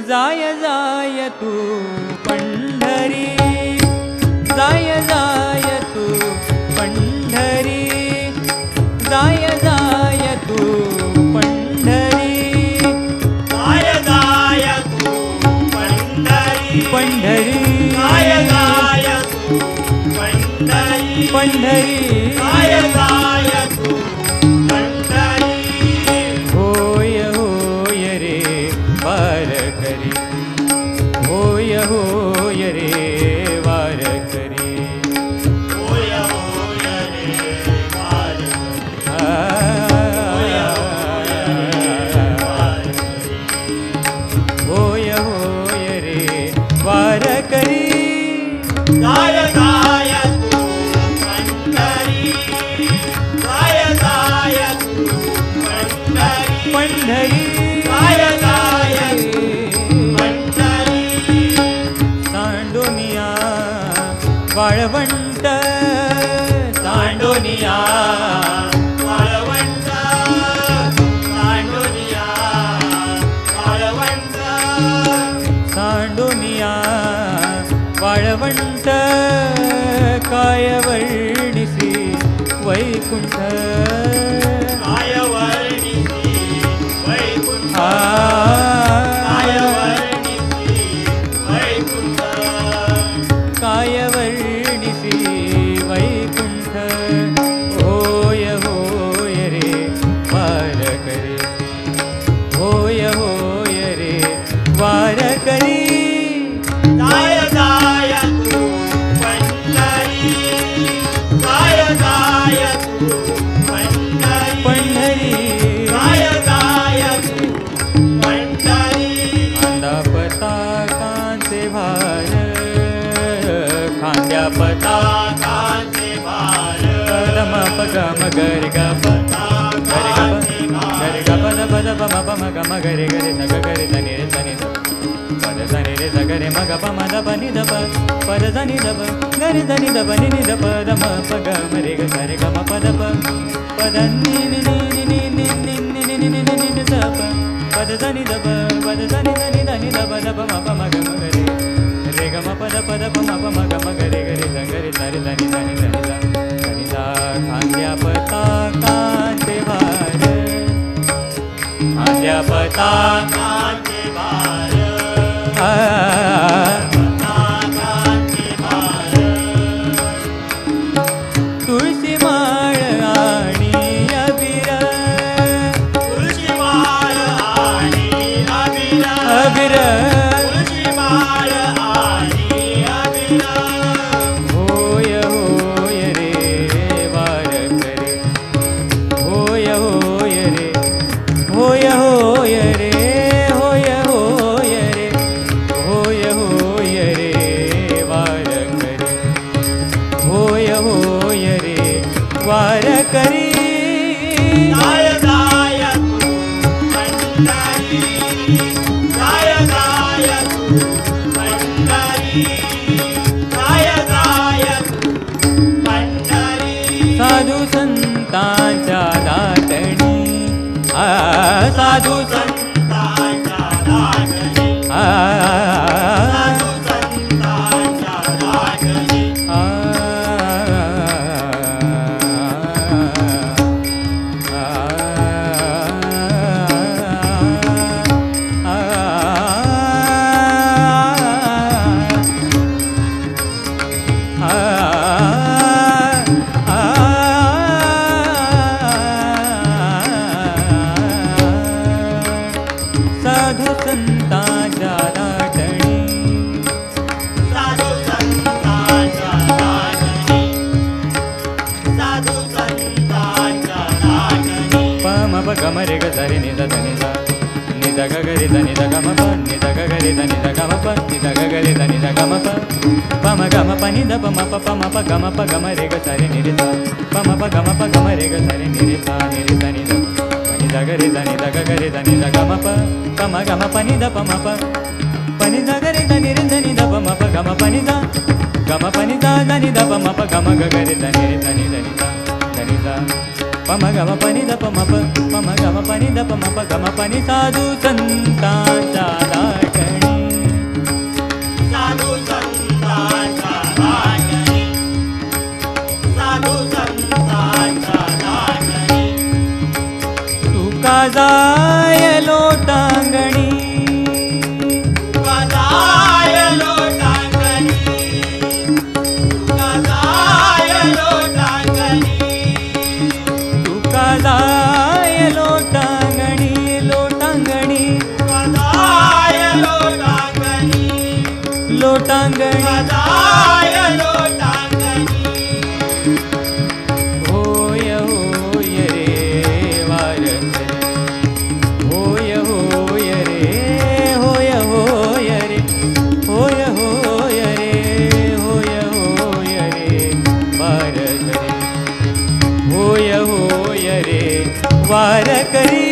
जाय जाय तू पंढरी, जाय जाय तू पंढरी, जाय जाय तू पंढरी, जाय जाय तू पंढरी, पंढरी, जाय जाय तू पंढरी, पंढरी, जाय जाय तू पंढरी. होय होय रे वारकरी, होय होय रे वारकरी, होय होय रे वारकरी, होय होय रे वारकरी. जाय जाय तू पंढरी, जाय जाय तू पंढरी, पंढरी, जाय जाय तू पंढरी. सांडोनिया वाळवंट, सांडोनिया वाळवंट, सांडोनिया वाळवंट, सांडोनिया वाळवंट, काय वर्णिसी वैकुंठ, काय वर्णिसी वैकुंठ, काय वर्णिसी वैकुंठ, काय वर्णिसी वैकुंठ. होय होय रे वारकरी, होय होय रे वारकरी. जाय जाय तू पंढरी, जाय जाय तू पंढरी, पंढरी, जाय जाय तू पंढरी. खांदा पताकांचे भार, खांद्या ताकांचे भार, पदम पगम गरि ग प ताकांचे भार, गरि ग पद पद पम पम गम गरि गरि स ग गरि ध नि रे स नि ध पद स नि रे स गरि म ग प म द प नि ध प पद स नि ध प गरि ध नि ध प नि नि ध प द म प ग म रे ग स रे ग म प द प पद नि नि नि नि नि नि नि नि नि नि नि नि नि ध प पद स नि ध प पद स नि ध नि ध नि ध प द प म प म ग म ग रे रे ग म प द प द प म प म ग म ग रे ग रे स ग रे स रे ध नि ध नि ध नि ध नि ध. खांद्या पताकांचे भार, खांद्या ताकांचे भार, ताकांचे भार. तुळशी माळ आणि अबीर, तुळशी माळ आणि अबीर, अबीर. तुळशी माळ आणि अबीर. होय होय रे वारकरी, होय होय रे, होय होय रे, साधू संतांच्या राजनी आ साधू संतांच्या राजनी साधू संतांच्या राटणी साधू संतांच्या राजनी साधू संतांच्या राजनी पम प गम रे ग रे नि द नि द नि द ग रे द नि द ग म प नि द ग रे द नि द ग म प नि द ग रे द नि द ग म प प म ग म प नि द प म प प म प ग म रे ग रे नि रे सा प म प ग म रे ग रे नि रे सा नि रे द नि द प नि द ग रे द नि द ग रे द नि द ग म प प म ग म प नि द प म प प नि द ग रे द नि रे द नि द प म प ग म प नि द ग म प नि द द नि द प म प ग म ग रे द नि रे द नि द नि द नि द प म ग म प नि द प म प प म ग म प नि द प म प ग म प नि साधू संतांच्या राटणी साधू संतांच्या राजनी साधू संतांच्या राजनी तुका जाय लोटांगणी गदाय लोटांगणी गदाय लोटांगणी तुका जाय लोटांगणी लोटांगणी गदाय लोटांगणी लोटांगणी गदाय लोटांगणी होय होय रे वारकरी होय होय रे होय होय रे होय होय रे होय होय रे वारकरी होय होय रे वारकरी